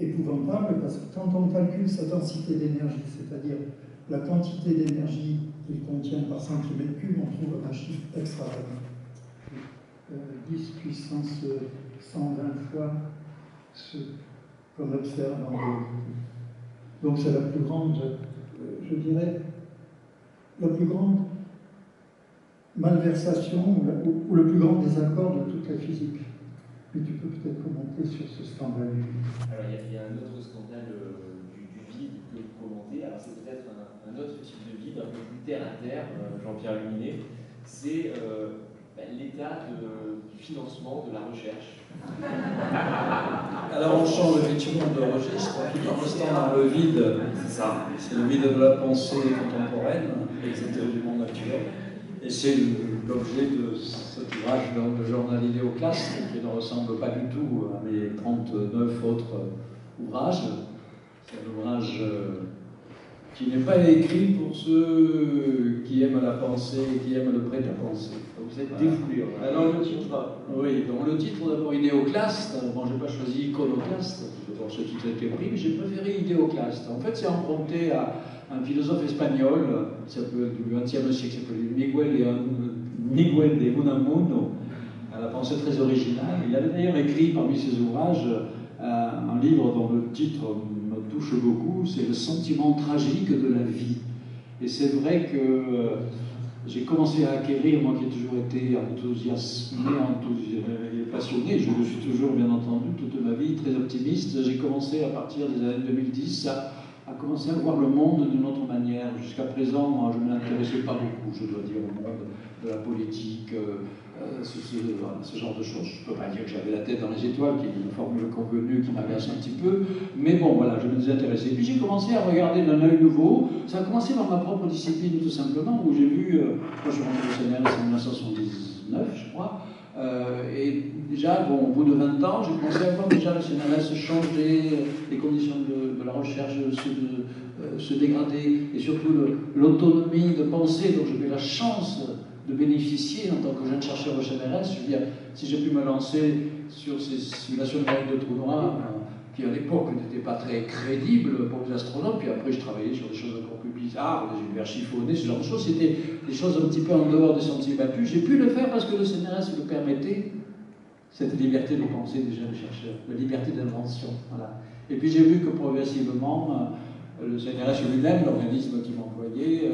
épouvantable parce que quand on calcule sa densité d'énergie, c'est-à-dire la quantité d'énergie qu'il contient par centimètre cube, on trouve un chiffre extravagant. 10 puissance 120 fois ce qu'on observe en réalité. Donc c'est la plus grande, je dirais, la plus grande malversation ou le plus grand désaccord de toute la physique. Mais tu peux peut-être commenter sur ce scandale. Alors il y a un autre scandale du vide que vous commentez. Alors c'est peut-être un autre type de vide, un peu plus terre à terre, Jean-Pierre Luminet. C'est l'état du financement de la recherche. Alors on change effectivement de registre, tout en restant dans le vide. C'est ça. C'est le vide de la pensée contemporaine, etc. du monde actuel. Et c'est l'objet de cet ouvrage de journal Idéoclaste, qui ne ressemble pas du tout à mes 39 autres ouvrages. C'est un ouvrage qui n'est pas écrit pour ceux qui aiment la pensée et qui aiment le prêt à penser. Vous êtes défoulé. Alors le titre, oui, donc le titre d'abord Idéoclaste. Bon, je n'ai pas choisi Iconoclaste, d'abord ce titre a été pris, mais j'ai préféré Idéoclaste. En fait, c'est emprunté à un philosophe espagnol du XXe siècle, qui s'appelle Miguel de Unamuno, à la pensée très originale. Il avait d'ailleurs écrit parmi ses ouvrages un livre dont le titre me touche beaucoup, c'est Le sentiment tragique de la vie. Et c'est vrai que j'ai commencé à acquérir, moi qui ai toujours été enthousiasmé et passionné, je le suis toujours bien entendu toute ma vie, très optimiste. J'ai commencé à partir des années 2010 à commencer à voir le monde d'une autre manière. Jusqu'à présent, moi, je ne m'intéressais pas beaucoup, je dois dire, au monde de la politique, ce genre de choses. Je ne peux pas dire que j'avais la tête dans les étoiles, qui est une formule convenue qui m'agace un petit peu, mais bon, voilà, je me désintéressais. Puis j'ai commencé à regarder d'un œil nouveau. Ça a commencé par ma propre discipline, tout simplement, où j'ai vu, moi je suis rentré au CNRS en 1979, je crois, et déjà, bon, au bout de 20 ans, j'ai commencé à voir déjà le CNRS changer, les conditions de la recherche se dégrader, et surtout l'autonomie de pensée dont j'ai eu la chance de bénéficier en tant que jeune chercheur au CNRS. Je veux dire, si j'ai pu me lancer sur ces simulations de trous noirs, qui à l'époque n'étaient pas très crédibles pour les astronomes, puis après je travaillais sur des choses encore plus bizarres, des univers chiffonnés, ce genre de choses, c'était des choses un petit peu en dehors des sentiers battus. J'ai pu le faire parce que le CNRS me permettait cette liberté de penser déjà des chercheurs, la liberté d'invention. Voilà. Et puis j'ai vu que progressivement, le CNRS lui-même, l'organisme qui m'employait,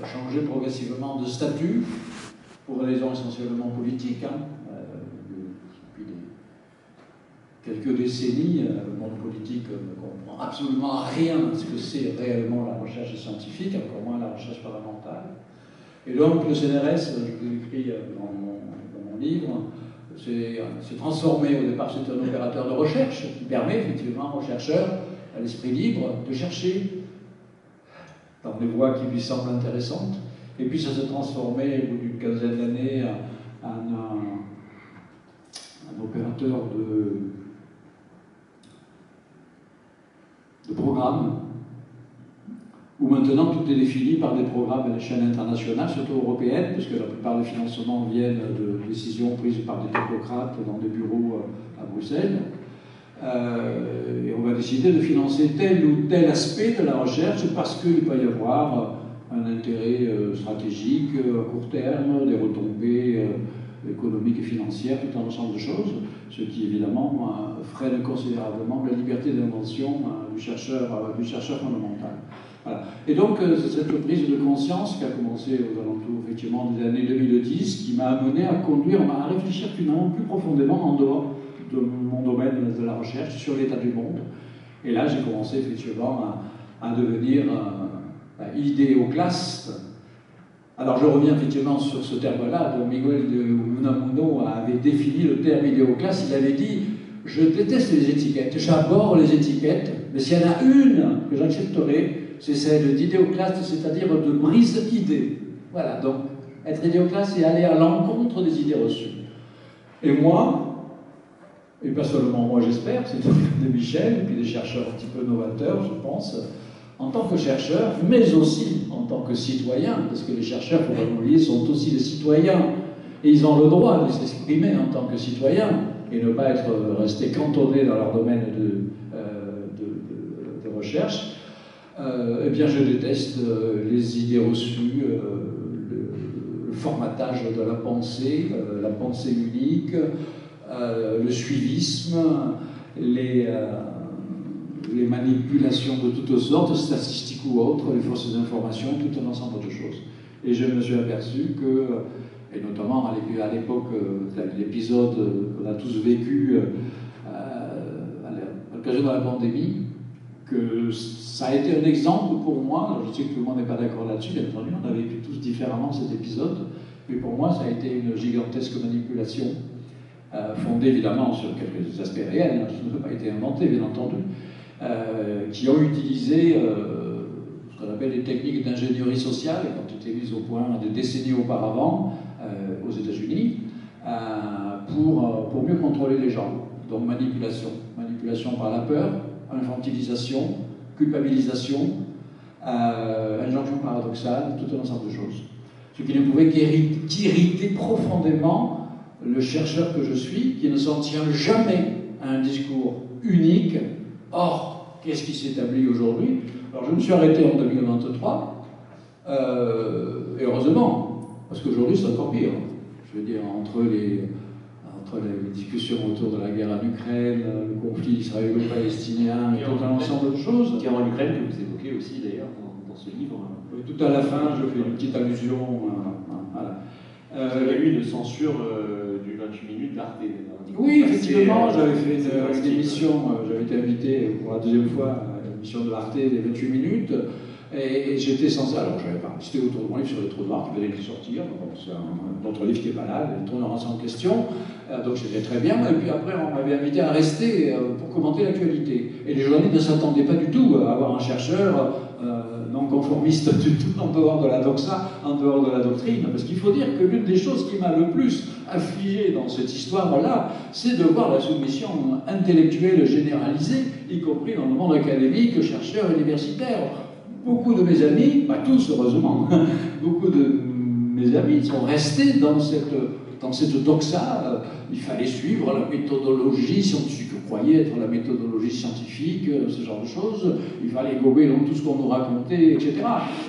changeait progressivement de statut, pour raisons essentiellement politiques. Depuis quelques décennies, le monde politique ne comprend absolument rien à ce que c'est réellement la recherche scientifique, encore moins la recherche fondamentale. Et donc le CNRS, je l'ai écrit dans mon livre, s'est transformé. Au départ, c'est un opérateur de recherche qui permet effectivement aux chercheurs, à l'esprit libre, de chercher dans des voies qui lui semblent intéressantes. Et puis ça s'est transformé au bout d'une quinzaine d'années en un opérateur de programmes, où maintenant tout est défini par des programmes à l'échelle internationale, surtout européenne, puisque la plupart des financements viennent de décisions prises par des technocrates dans des bureaux à Bruxelles. Et on va décider de financer tel ou tel aspect de la recherche parce qu'il peut y avoir un intérêt stratégique à court terme, des retombées économiques et financières, tout un ensemble de choses, ce qui évidemment freine considérablement la liberté d'invention du chercheur fondamental. Voilà. Et donc c'est cette prise de conscience qui a commencé aux alentours effectivement des années 2010 qui m'a amené à réfléchir finalement plus profondément en dehors de mon domaine de la recherche sur l'état du monde. Et là, j'ai commencé effectivement à devenir idéoclaste. Alors, je reviens effectivement sur ce terme-là, dont Miguel de Unamuno avait défini le terme idéoclaste. Il avait dit « Je déteste les étiquettes, j'abhorre les étiquettes, mais s'il y en a une que j'accepterai, c'est celle d'idéoclaste, c'est-à-dire de brise-idée. » Voilà, donc, être idéoclaste, c'est aller à l'encontre des idées reçues. Et moi, et pas seulement moi j'espère, c'est de Michel, et puis des chercheurs un petit peu novateurs, je pense, en tant que chercheurs, mais aussi en tant que citoyens, parce que les chercheurs, pour l'oublier, sont aussi des citoyens, et ils ont le droit de s'exprimer en tant que citoyens, et ne pas restés cantonnés dans leur domaine recherche, eh bien je déteste les idées reçues, le formatage de la pensée unique, le suivisme, les manipulations de toutes sortes, statistiques ou autres, les fausses informations, tout un ensemble de choses. Et je me suis aperçu que, et notamment à l'époque, l'épisode qu'on a tous vécu à l'occasion de la pandémie, que ça a été un exemple pour moi. Alors je sais que tout le monde n'est pas d'accord là-dessus, bien entendu, on a vécu tous différemment cet épisode, mais pour moi ça a été une gigantesque manipulation, fondée évidemment sur quelques aspects réels, hein, qui n'ont pas été inventés, bien entendu, qui ont utilisé ce qu'on appelle les techniques d'ingénierie sociale, qui ont été mises au point des décennies auparavant aux États-Unis, pour mieux contrôler les gens. Donc manipulation par la peur, infantilisation, culpabilisation, injonction paradoxale, tout un ensemble de choses. Ce qui ne pouvait qu'irriter profondément le chercheur que je suis, qui ne s'en tient jamais à un discours unique. Or, qu'est-ce qui s'établit aujourd'hui? Alors je me suis arrêté en 2023, et heureusement, parce qu'aujourd'hui c'est encore pire. Je veux dire, entre les discussions autour de la guerre en Ukraine, le conflit israélo-palestinien et tout un ensemble de choses. La guerre en Ukraine que vous évoquez aussi d'ailleurs dans ce livre. Oui, tout à la fin, je fais une petite allusion. Voilà. Vous avez eu une censure du 28 minutes d'Arte. Oui, effectivement, j'avais fait une émission, j'avais été invité pour la deuxième fois à l'émission de Arte des 28 minutes. Et j'étais censé, alors j'avais pas insisté autour de mon livre sur les trous noirs qui venaient de sortir, c'est un autre livre qui n'est pas là, les trous noirs en question, donc c'était très bien, et puis après on m'avait invité à rester pour commenter l'actualité. Et les journalistes ne s'attendaient pas du tout à avoir un chercheur non conformiste du tout, en dehors de la doxa, en dehors de la doctrine, parce qu'il faut dire que l'une des choses qui m'a le plus affligé dans cette histoire-là, c'est de voir la soumission intellectuelle généralisée, y compris dans le monde académique, chercheurs, universitaires. Beaucoup de mes amis, pas tous heureusement, beaucoup de mes amis sont restés dans cette doxa. Il fallait suivre la méthodologie scientifique, je croyais être la méthodologie scientifique, ce genre de choses. Il fallait gober dans tout ce qu'on nous racontait, etc.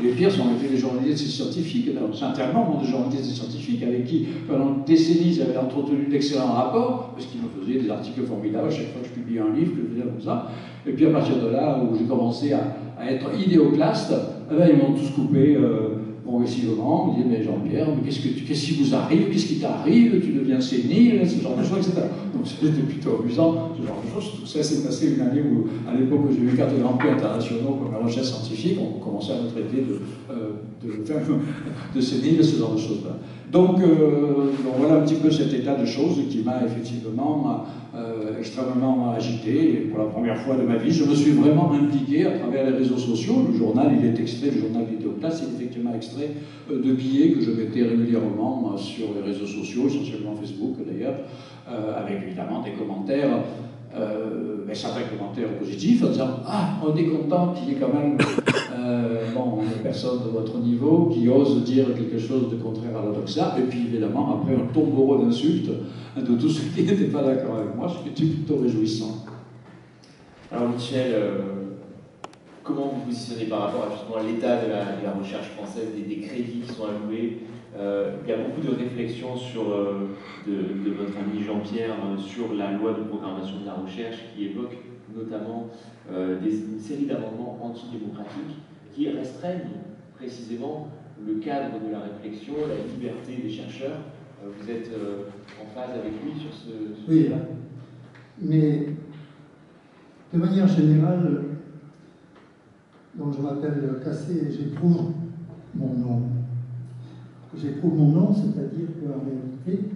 Les pires sont été les journalistes scientifiques, sincèrement, des journalistes scientifiques avec qui, pendant des décennies, j'avais entretenu d'excellents rapports, parce qu'ils me faisaient des articles formidables. À chaque fois que je publiais un livre, je le faisais comme ça. Et puis à partir de là, où j'ai commencé à être idéoclaste, ils m'ont tous coupé progressivement. Ils me disaient, mais Jean-Pierre, mais qu'est-ce qui vous arrive? Qu'est-ce qui t'arrive? Tu deviens sénile, ce genre de choses, etc. Donc c'était plutôt amusant, ce genre de choses. Tout ça s'est passé une année où, à l'époque où j'ai eu 4 grands prix internationaux comme la recherche scientifique, on commençait à me traiter de sénile, ce genre de choses-là. Donc voilà un petit peu cet état de choses qui m'a effectivement extrêmement agité. Et pour la première fois de ma vie, je me suis vraiment impliqué à travers les réseaux sociaux. Le journal, il est extrait, le journal d'Idéoclaste, il est effectivement extrait de billets que je mettais régulièrement sur les réseaux sociaux, essentiellement Facebook d'ailleurs, avec évidemment des commentaires, certains commentaires positifs, en disant « Ah, on est content qu'il y ait quand même une personne de votre niveau qui ose dire quelque chose de contraire à la doxa. » Et puis évidemment, après un tombereau d'insultes de tous ceux qui n'étaient pas d'accord avec moi, ce qui était plutôt réjouissant. Alors Michel, comment vous vous positionnez par rapport à justement l'état de la recherche française, des crédits qui sont alloués? Il y a beaucoup de réflexions de votre ami Jean-Pierre sur la loi de programmation de la recherche qui évoque notamment une série d'amendements antidémocratiques qui restreignent précisément le cadre de la réflexion, la liberté des chercheurs. Vous êtes en phase avec lui sur ce oui, sujet-là? Mais de manière générale, donc je m'appelle Cassé et j'éprouve mon nom. J'éprouve mon nom, c'est-à-dire qu'en réalité,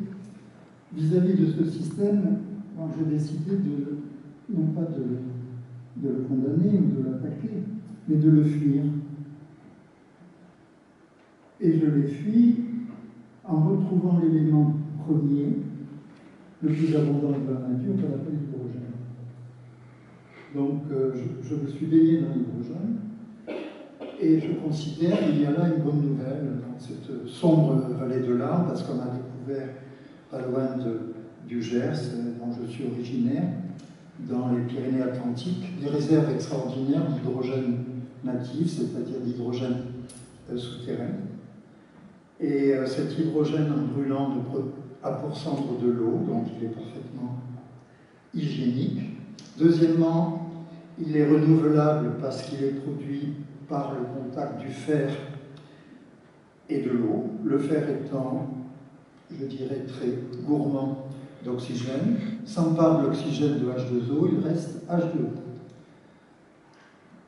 vis-à-vis de ce système, j'ai décidé non pas de le condamner ou de l'attaquer, mais de le fuir. Et je l'ai fui en retrouvant l'élément premier, le plus abondant de la nature, qu'on appelle l'hydrogène. Donc je me suis baigné dans l'hydrogène, et je considère qu'il y a là une bonne nouvelle dans cette sombre vallée de l'Arve, parce qu'on a découvert, pas loin du Gers, dont je suis originaire, dans les Pyrénées-Atlantiques, des réserves extraordinaires d'hydrogène natif, c'est-à-dire d'hydrogène souterrain. Et cet hydrogène en brûlant à pourcendre de l'eau, donc il est parfaitement hygiénique. Deuxièmement, il est renouvelable parce qu'il est produit par le contact du fer et de l'eau, le fer étant, je dirais, très gourmand d'oxygène. S'empare de l'oxygène de H2O, il reste H2O.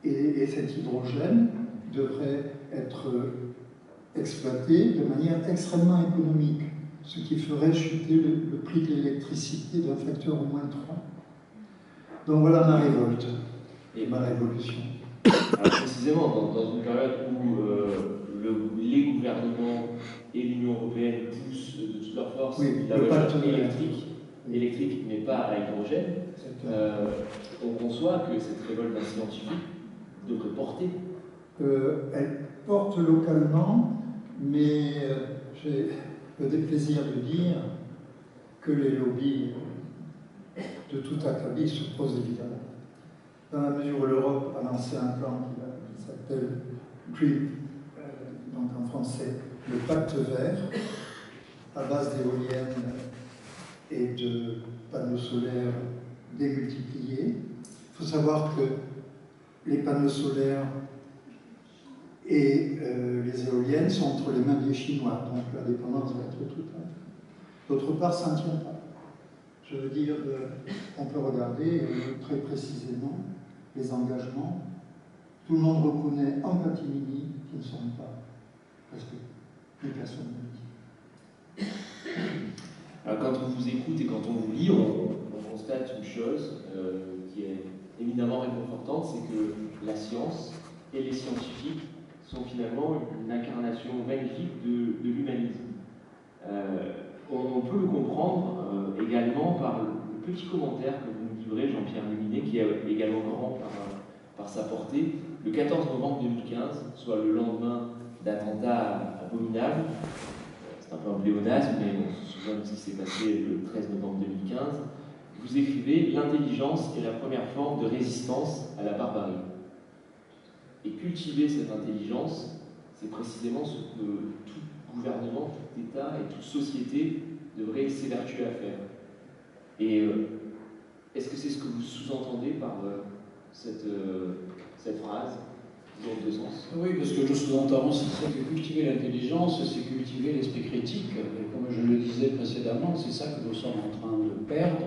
Et cet hydrogène devrait être exploité de manière extrêmement économique, ce qui ferait chuter le prix de l'électricité d'un facteur au moins 3. Donc voilà ma révolte et ma révolution. Alors précisément, dans une période où les gouvernements et l'Union européenne poussent de toute leur force la voiture électrique, mais pas à l'hydrogène, on conçoit que cette révolte d'un scientifique devrait porter. Elle porte localement, mais j'ai le déplaisir de dire que les lobbies de tout acabit s'opposent évidemment. Dans la mesure où l'Europe a lancé un plan qui s'appelle GREEN, donc en français le pacte vert, à base d'éoliennes et de panneaux solaires démultipliés. Il faut savoir que les panneaux solaires et les éoliennes sont entre les mains des Chinois, donc la dépendance va être totale. D'autre part, ça ne tient pas. Je veux dire, on peut regarder très précisément les engagements. Tout le monde reconnaît en catimini qu'ils ne sont pas respectés. Plus personne ne le dit. Alors, quand on vous écoute et quand on vous lit, on constate une chose qui est éminemment réconfortante, c'est que la science et les scientifiques sont finalement une incarnation magnifique de l'humanisme. On peut le comprendre également par le petit commentaire que vous nous livrez, Jean-Pierre Luminet, qui est également grand par sa portée. Le 14 novembre 2015, soit le lendemain d'attentats abominables, c'est un peu un pléonasme, mais on se souvient de ce qui s'est passé le 13 novembre 2015, vous écrivez « L'intelligence est la première forme de résistance à la barbarie ». Et cultiver cette intelligence, c'est précisément ce que tout gouvernement, tout État et toute société devrait s'évertuer à faire. Et est-ce que c'est ce que vous sous-entendez par cette phrase dans deux sens? Oui, parce que je sous-entends aussi que cultiver l'intelligence, c'est cultiver l'esprit critique. Et comme je le disais précédemment, c'est ça que nous sommes en train de perdre,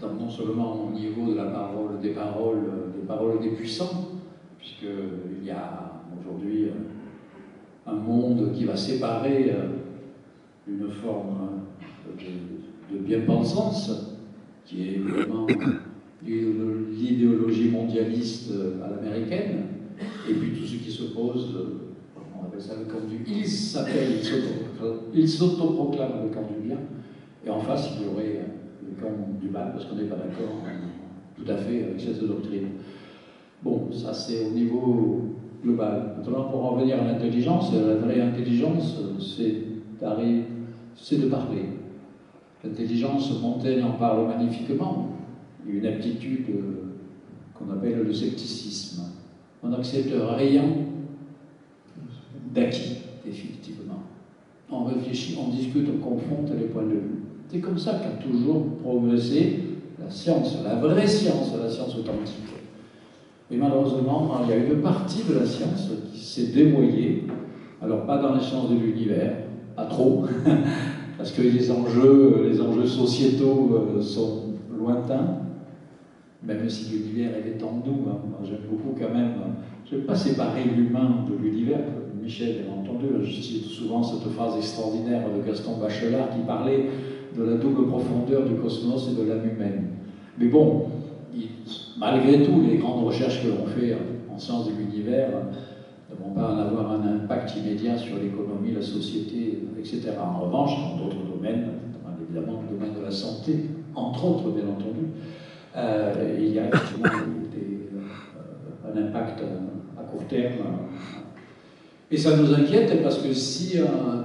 non seulement au niveau de la parole, des paroles des puissants, puisqu'il y a aujourd'hui un monde qui va séparer une forme de bien-pensance, qui est évidemment l'idéologie mondialiste à l'américaine, et puis tout ce qui s'oppose, on appelle ça le camp du... Il s'autoproclame le camp du bien, et en face il y aurait le camp du mal, parce qu'on n'est pas d'accord tout à fait avec cette doctrine. Bon, ça c'est au niveau global. Maintenant, pour en revenir à l'intelligence, la vraie intelligence, c'est de parler. L'intelligence, Montaigne en parle magnifiquement. Il y a une aptitude qu'on appelle le scepticisme. On n'accepte rien d'acquis, définitivement. On réfléchit, on discute, on confronte les points de vue. C'est comme ça qu'a toujours progressé la science, la vraie science, la science authentique. Et malheureusement, il y a une partie de la science qui s'est dévoyée, alors pas dans les sciences de l'univers, pas trop, parce que les enjeux sociétaux sont lointains, même si l'univers est en nous. Moi, j'aime beaucoup quand même, je ne vais pas séparer l'humain de l'univers. Michel, bien entendu, je cite souvent cette phrase extraordinaire de Gaston Bachelard qui parlait de la double profondeur du cosmos et de l'âme humaine. Mais bon, malgré tout, les grandes recherches que l'on fait en sciences de l'univers ne vont pas en avoir un impact immédiat sur l'économie, la société, etc. En revanche, dans d'autres domaines, évidemment le domaine de la santé, entre autres, bien entendu, il y a effectivement un impact à court terme. Et ça nous inquiète parce que si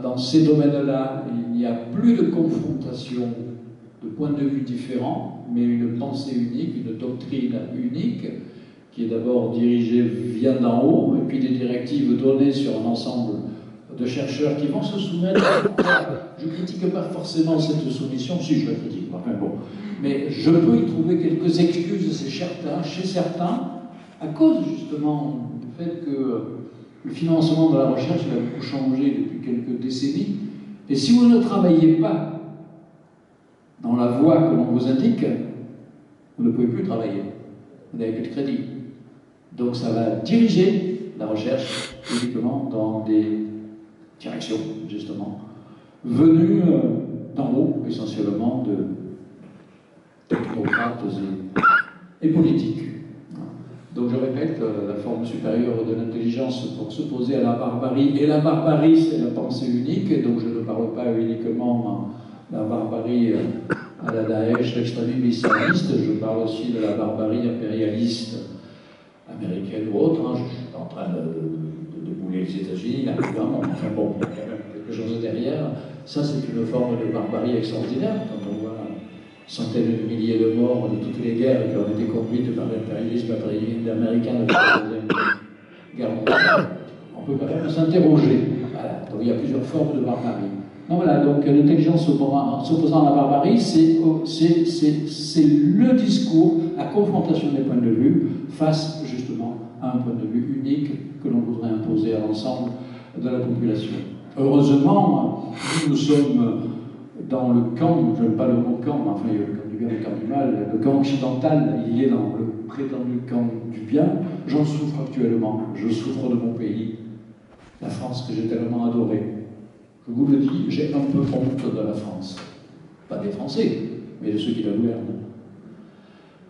dans ces domaines-là, il n'y a plus de confrontation de points de vue différents, mais une pensée unique, une doctrine unique, qui est d'abord dirigée, vient d'en haut, et puis des directives données sur un ensemble de chercheurs qui vont se soumettre. Je ne critique pas forcément cette soumission, si je la critique, enfin bon, mais je peux y trouver quelques excuses chez certains, à cause justement du fait que le financement de la recherche a beaucoup changé depuis quelques décennies. Et si vous ne travaillez pas dans la voie que l'on vous indique, vous ne pouvez plus travailler. Vous n'avez plus de crédit. Donc ça va diriger la recherche uniquement dans des directions, justement, venues d'en haut, essentiellement de technocrates et politiques. Donc je répète, la forme supérieure de l'intelligence pour s'opposer à la barbarie, et la barbarie c'est la pensée unique, et donc je ne parle pas uniquement de la barbarie à la Daesh, l'extrémisme islamiste, je parle aussi de la barbarie impérialiste américaine ou autre, hein. Je suis en train de bouler les États-Unis, là, enfin bon, il y a quand même quelque chose derrière. Ça c'est une forme de barbarie extraordinaire, quand on voit centaines de milliers de morts de toutes les guerres qui ont été conduites par l'impérialisme américain de la Deuxième Guerre mondiale, on peut quand même s'interroger. Voilà. Donc il y a plusieurs formes de barbarie. Donc voilà, donc l'intelligence s'opposant à la barbarie, c'est le discours, la confrontation des points de vue face justement à un point de vue unique que l'on voudrait imposer à l'ensemble de la population. Heureusement, nous sommes dans le camp, je n'aime pas le mot camp, mais enfin il y a le camp du bien et le camp du mal, le camp occidental, il est dans le prétendu camp du bien. J'en souffre actuellement, je souffre de mon pays, la France que j'ai tellement adorée. Je vous le dis, j'ai un peu honte de la France. Pas des Français, mais de ceux qui la gouvernent.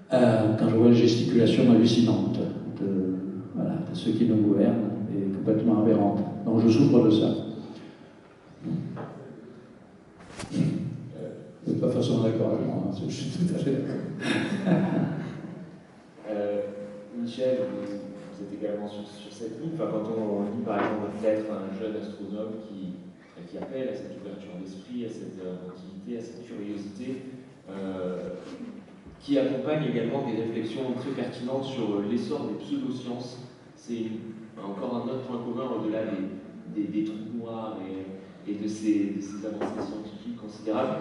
Quand je vois les gesticulations hallucinantes de ceux qui nous gouvernent, et complètement aberrantes. Donc je souffre de ça. Vous n'êtes pas forcément d'accord avec moi, je suis tout à fait d'accord. Michel, vous êtes également sur cette ligne. Enfin, quand on lit par exemple peut-être un jeune astronome qui appelle à cette ouverture d'esprit, à cette inventivité, à cette curiosité, qui accompagne également des réflexions très pertinentes sur l'essor des pseudosciences. C'est encore un autre point commun au-delà des trous noirs et de ces avancées scientifiques considérables,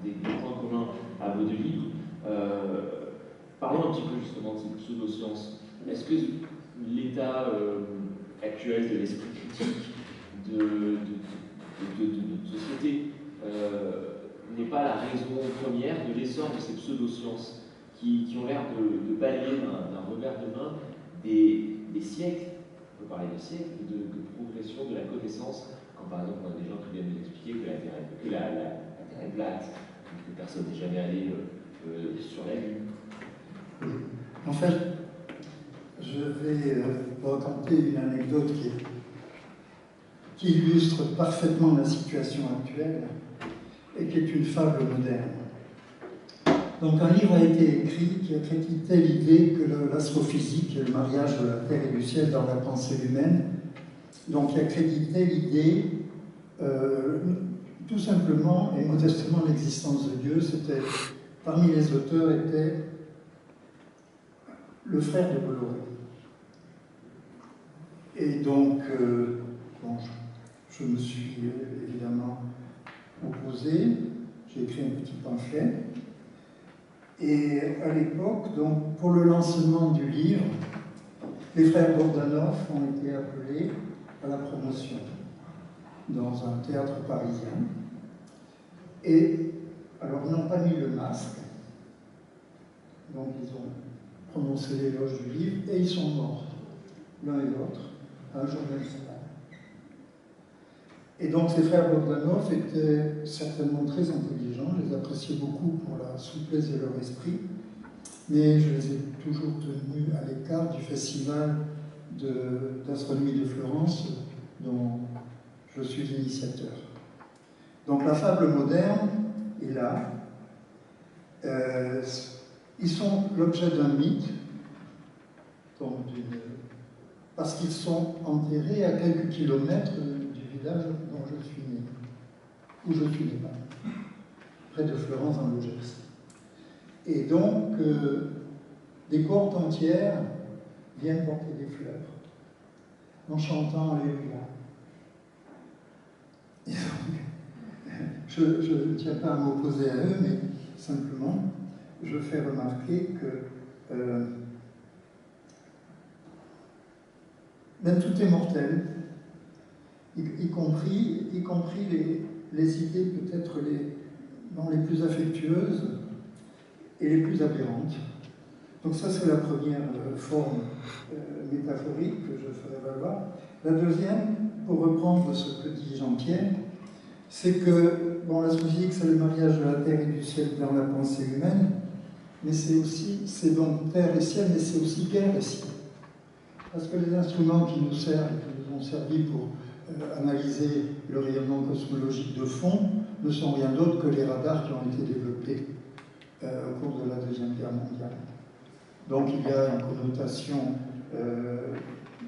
des points communs à vos deux livres. Parlons un petit peu justement de ces pseudosciences. Est-ce que l'état actuel de l'esprit critique de société n'est pas la raison première de l'essor de ces pseudosciences qui ont l'air de balayer d'un revers de main des siècles, on peut parler de siècles, de progression de la connaissance, quand par exemple on a des gens qui viennent nous expliquer que la Terre est plate, que personne n'est jamais allé sur la Lune. En fait, je vais vous raconter une anecdote qui illustre parfaitement la situation actuelle et qui est une fable moderne. Donc un livre a été écrit qui accréditait l'idée que l'astrophysique est le mariage de la Terre et du ciel dans la pensée humaine. Donc il accréditait l'idée, tout simplement et modestement, l'existence de Dieu. Parmi les auteurs était le frère de Bolloré. Et donc, je me suis évidemment opposé, j'ai écrit un petit pamphlet. Et à l'époque, donc, pour le lancement du livre, les frères Bogdanov ont été appelés à la promotion dans un théâtre parisien. Et alors, ils n'ont pas mis le masque, donc ils ont prononcé l'éloge du livre et ils sont morts, l'un et l'autre, un journaliste. Et donc ces frères Bogdanov étaient certainement très intelligents, je les appréciais beaucoup pour la souplesse de leur esprit, mais je les ai toujours tenus à l'écart du festival d'astronomie de Florence dont je suis l'initiateur. Donc la fable moderne est là. Ils sont l'objet d'un mythe, donc parce qu'ils sont enterrés à quelques kilomètres du village dont je suis né, où je suis né. près de Florence dans le Gers. Et donc, des cohortes entières viennent porter des fleurs en chantant Alléluia. Et donc, je ne tiens pas à m'opposer à eux, mais simplement, je fais remarquer que même tout est mortel, y compris les idées peut-être les plus affectueuses et les plus aberrantes. Donc ça, c'est la première forme métaphorique que je ferai valoir. La deuxième, pour reprendre ce que dit Jean-Pierre, c'est que l'astrophysique, c'est le mariage de la terre et du ciel dans la pensée humaine, mais c'est donc terre et ciel, mais c'est aussi guerre et ciel. Parce que les instruments qui nous servent, qui nous ont servi pour analyser le rayonnement cosmologique de fond, ne sont rien d'autre que les radars qui ont été développés au cours de la Deuxième Guerre mondiale. Donc il y a une connotation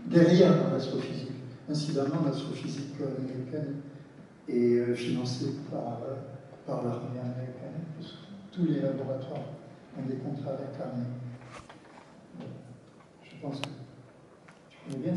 guerrière dans l'astrophysique. Incidemment, l'astrophysique américaine est financée par l'armée américaine, puisque tous les laboratoires ont des contrats avec l'armée. Je pense que tu connais bien